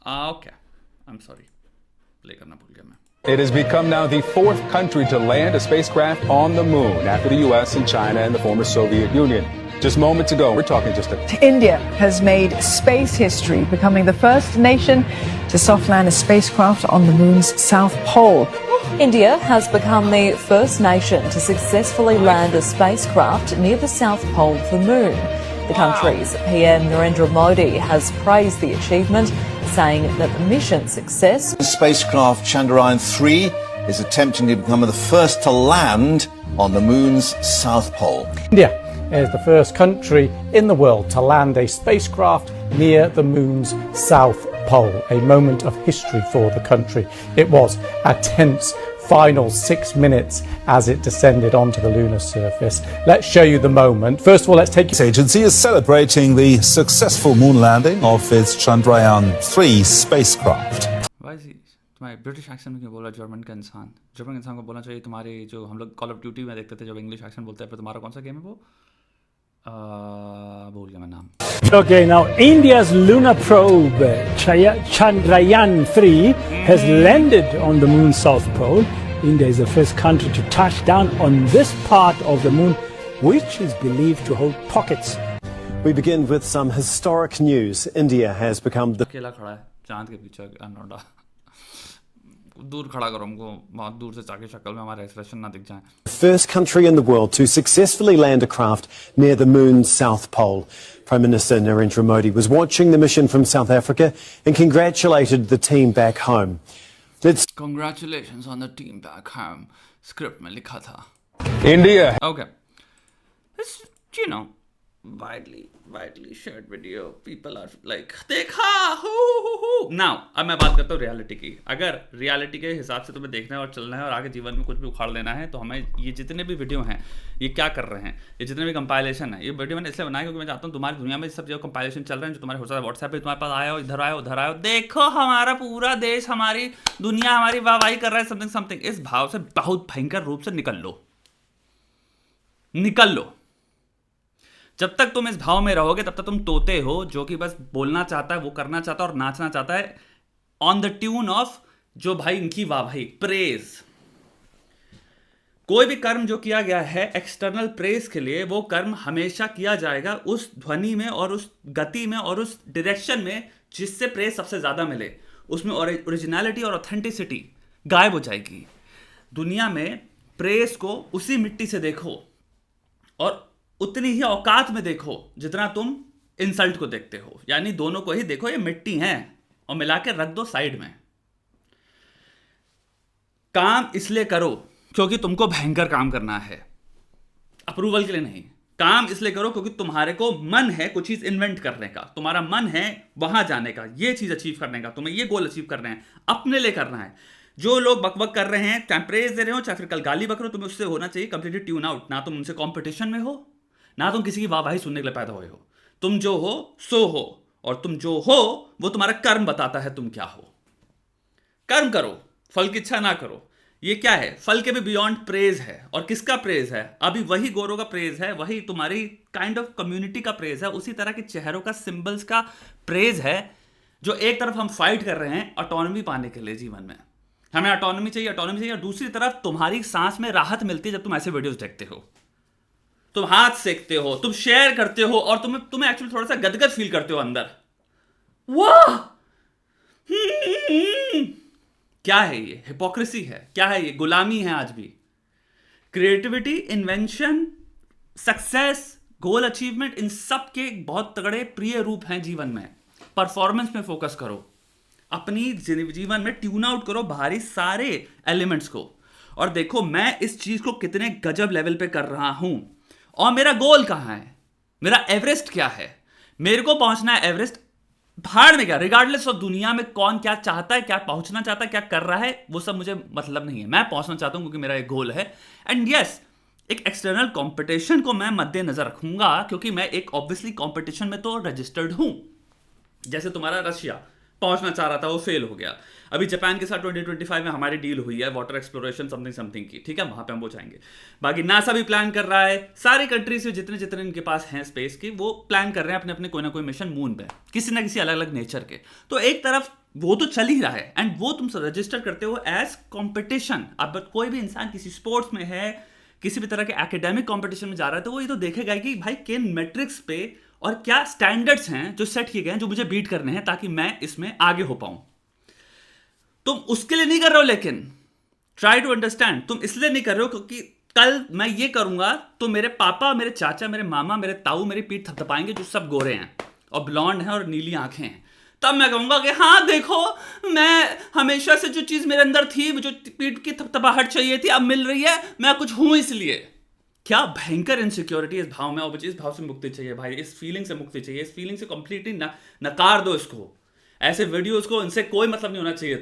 Okay, I am sorry, play करना भूल गया मैं. It has become now the fourth country to land a spacecraft on the moon after the US and China and the former Soviet Union. Just moments ago, we're talking just a... India has made space history, becoming the first nation to soft land a spacecraft on the moon's south pole. India has become the first nation to successfully land a spacecraft near the south pole of the moon. The country's PM Narendra Modi has praised the achievement, saying that the mission's success. Spacecraft Chandrayaan-3 is attempting to become the first to land on the moon's south pole. India is the first country in the world to land a spacecraft near the moon's south pole, a moment of history for the country. It was a tense final 6 minutes as it descended onto the lunar surface. Let's show you the moment. First of all, let's take... This agency is celebrating the successful moon landing of its Chandrayaan-3 spacecraft. Why is he? तुम्हारे British accent में क्यों बोला German का इंसान? German इंसान को बोलना चाहिए तुम्हारे जो हम लोग कॉल ऑफ ड्यूटी में देखते थे जब इंग्लिश एक्सेंट बोलते हैं, पर तुम्हारा कौन सा गेम है वो? भूल गया मैं नाम. Okay, now India's lunar probe Chandrayaan-3 has landed on the moon's south pole. India is the first country to touch down on this part of the moon, which is believed to hold pockets. We begin with some historic news. India has become the... अकेला खड़ा है चांद के पीछे अनोडा. दूर खड़ा करो हमको, बहुत दूर से ताकि शक्ल में हमारा एक्सप्रेशन ना दिख जाए. First country in the world to successfully land a craft near the moon's south pole. Prime Minister Narendra Modi was watching the mission from South Africa and congratulated the team back home. Congratulations on the team back home. Script में लिखा था. India. Okay. It's, you know, widely shared video. People are like, देखा who. Now, अब मैं बात करता हूँ reality की. अगर रियलिटी के हिसाब से तुम्हें देखना है और चलना है और आगे जीवन में कुछ भी उखाड़ लेना है, तो हमें ये जितने भी वीडियो हैं, ये क्या कर रहे हैं, ये जितने भी कंपाइलेशन है, ये वीडियो मैंने इसलिए बनाया क्योंकि मैं चाहता हूँ तुम्हारी दुनिया में सब जो कंपाइलेशन चल रहे हैं, जो तुम्हारे हो सकता है व्हाट्सएप पे तुम्हारे पास आया हो, इधर आया उधर आया, देखो हमारा पूरा देश, हमारी दुनिया हमारी वाहवाही कर रहा है, समथिंग. इस भाव से बहुत भयंकर रूप से निकल लो. जब तक तुम इस भाव में रहोगे तब तक तुम तोते हो जो कि बस बोलना चाहता है, वो करना चाहता है और नाचना चाहता है ऑन द ट्यून ऑफ जो भाई इनकी वाहवाही, प्रेज. कोई भी कर्म जो किया गया है एक्सटर्नल प्रेज के लिए, वो कर्म हमेशा किया जाएगा उस ध्वनि में और उस गति में और उस डायरेक्शन में जिससे प्रेज सबसे ज्यादा मिले. उसमें ओरिजिनलिटी और ऑथेंटिसिटी गायब हो जाएगी. दुनिया में प्रेज को उसी मिट्टी से देखो और उतनी ही औकात में देखो जितना तुम इंसल्ट को देखते हो. यानी दोनों को ही देखो, ये मिट्टी हैं और मिला के रख दो साइड में. काम इसलिए करो क्योंकि तुमको भयंकर काम करना है, अप्रूवल के लिए नहीं. काम इसलिए करो क्योंकि तुम्हारे को मन है कुछ चीज इन्वेंट करने का, तुम्हारा मन है वहां जाने का, ये चीज अचीव करने का, तुम्हें ये गोल अचीव करना है, अपने लिए करना है. जो लोग बकबक कर रहे हैं, चाहे प्रेज दे रहे हो चाहे फिर कल गाली बक रहे हो, तुम्हें उससे होना चाहिए कंप्लीटली ट्यून आउट. ना तुम उनसे कॉम्पिटिशन में हो, ना तुम किसी की वाहवाही सुनने के लिए पैदा हुए हो. तुम जो हो सो हो, और तुम जो हो वो तुम्हारा कर्म बताता है तुम क्या हो. कर्म करो, फल की इच्छा ना करो. ये क्या है? फल के भी बियॉन्ड प्रेज है. और किसका प्रेज है? अभी वही गोरों का प्रेज है, वही तुम्हारी काइंड ऑफ कम्युनिटी का प्रेज है, उसी तरह के चेहरों का, सिंबल्स का प्रेज है. जो एक तरफ हम फाइट कर रहे हैं ऑटोनॉमी पाने के लिए, जीवन में हमें ऑटोनॉमी चाहिए, और दूसरी तरफ तुम्हारी सांस में राहत मिलती है जब तुम ऐसे वीडियोस देखते हो. तुम हाथ सेकते हो, तुम शेयर करते हो और तुम्हें एक्चुअली थोड़ा सा गदगद फील करते हो अंदर. वाह, क्या है ये? हिपोक्रेसी है. क्या है ये? गुलामी है. आज भी creativity, invention, success, goal achievement, इन सब के बहुत तगड़े प्रिय रूप हैं जीवन में. परफॉर्मेंस में फोकस करो, अपनी जीवन में ट्यून आउट करो बाहरी सारे एलिमेंट्स को, और देखो मैं इस चीज को कितने गजब लेवल पे कर रहा हूं और मेरा गोल कहां है, मेरा एवरेस्ट क्या है. मेरे को पहुंचना है एवरेस्ट. भाड़ में क्या, रिगार्डलेस ऑफ दुनिया में कौन क्या चाहता है, क्या पहुंचना चाहता है, क्या कर रहा है, वो सब मुझे मतलब नहीं है. मैं पहुंचना चाहता हूं क्योंकि मेरा एक गोल है. एंड यस, एक एक्सटर्नल कंपटीशन को मैं मद्देनजर रखूंगा क्योंकि मैं एक ऑब्वियसली कंपटीशन में तो रजिस्टर्ड हूं. जैसे तुम्हारा रशिया पहुंचना चाह रहा था, वो फेल हो गया. अभी जापान के साथ 2025 में हमारी डील हुई है वाटर एक्सप्लोरेशन समथिंग की, ठीक है, वहां पे हम वो जाएंगे. बाकी नासा भी प्लान कर रहा है, सारी कंट्रीज जितने इनके पास हैं स्पेस की, वो प्लान कर रहे हैं अपने अपने कोई ना कोई मिशन मून पे, किसी ना किसी अलग अलग नेचर के. तो एक तरफ वो तो चल ही रहा है, एंड वो तुम रजिस्टर करते हो एज कंपटीशन। अब कोई भी इंसान किसी स्पोर्ट्स में है, किसी भी तरह के एकेडमिक कंपटीशन में जा रहा है, तो वो ये तो देखेगा कि भाई किन मैट्रिक्स पे और क्या स्टैंडर्ड्स हैं जो सेट किए गए हैं, जो मुझे बीट करने हैं ताकि मैं इसमें आगे हो पाऊं। तुम उसके लिए नहीं कर रहे हो, लेकिन ट्राई टू अंडरस्टैंड, तुम इसलिए नहीं कर रहे हो क्योंकि कल मैं ये करूंगा तो मेरे पापा, मेरे चाचा, मेरे मामा, मेरे ताऊ मेरी पीठ थपथपाएंगे, जो सब गोरे हैं और ब्लॉन्ड हैं और नीली आंखें हैं। तब मैं कहूंगा कि हाँ देखो, मैं हमेशा से जो चीज मेरे अंदर थी, जो पीठ की थपथपाहट चाहिए थी, अब मिल रही है, मैं कुछ हूं इसलिए। क्या भयंकर इनसिक्योरिटी इस भाव में, और इस भाव से मुक्ति चाहिए भाई, इस फीलिंग से मुक्ति चाहिए, इस फीलिंग से कंप्लीटली नकार दो इसको। ऐसे वीडियोस को, इनसे कोई मतलब नहीं होना चाहिए।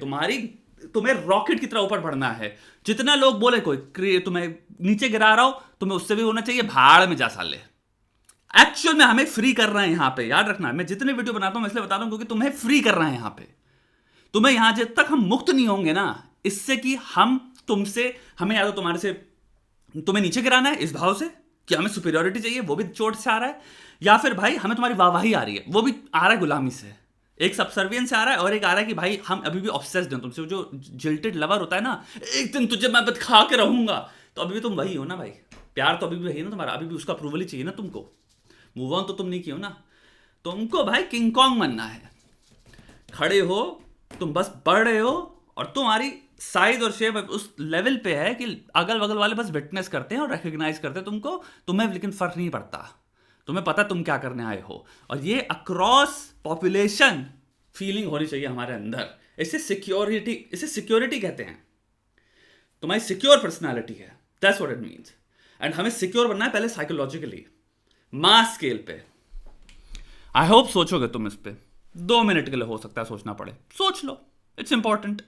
तुम्हें रॉकेट की तरह ऊपर बढ़ना है। जितना लोग बोले कोई तुम्हें नीचे गिरा रहा हो, तुम्हें उससे भी होना चाहिए भाड़ में जा साले। एक्चुअल में हमें फ्री कर रहे हैं यहां पे, याद रखना। मैं जितने वीडियो बनाता हूं मैं इसलिए बता रहा हूं क्योंकि तुम्हें फ्री कर रहे हैं यहां पे। तुम्हें यहां जब तक हम मुक्त नहीं होंगे ना, इससे कि हमें या तो तुम्हारे से तुम्हें नीचे गिराना है इस भाव से कि हमें सुपीरियोरिटी चाहिए, वो भी चोट से आ रहा है, या फिर भाई हमें तुम्हारी वाहवाही आ रही है, वो भी आ रहा है गुलामी से, एक सबसर्वियंस से आ रहा है, और एक आ रहा है कि भाई हम अभी भी ऑब्सेस्ड हैं तुमसे। जो जिल्टेड लवर होता है ना, एक दिन तुझे मैं खा के रहूंगा, तो अभी भी तुम वही हो ना भाई। प्यार तो अभी भी वही है ना तुम्हारा, अभी भी उसका अप्रूवल ही चाहिए ना तुमको। मूव ऑन तो तुम नहीं किए हो ना। तुमको भाई किंग कॉन्ग बनना है। खड़े हो तुम, बस बढ़ रहे हो, और तुम्हारी साइज और शेप उस लेवल पे है कि अगल बगल वाले बस विटनेस करते हैं और रिकॉग्नाइज करते हैं तुमको। तुम्हें लेकिन फर्क नहीं पड़ता, तुम्हें पता तुम क्या करने आए हो। और ये अक्रॉस पॉपुलेशन फीलिंग होनी चाहिए हमारे अंदर। इसे सिक्योरिटी कहते हैं। तुम्हारी सिक्योर पर्सनालिटी है, that's what it means. And हमें सिक्योर बनना है पहले साइकोलॉजिकली, मास स्केल पे। आई होप सोचोगे तुम इस पे। 2 मिनट के लिए हो सकता है सोचना पड़े, सोच लो, इट्स इंपॉर्टेंट।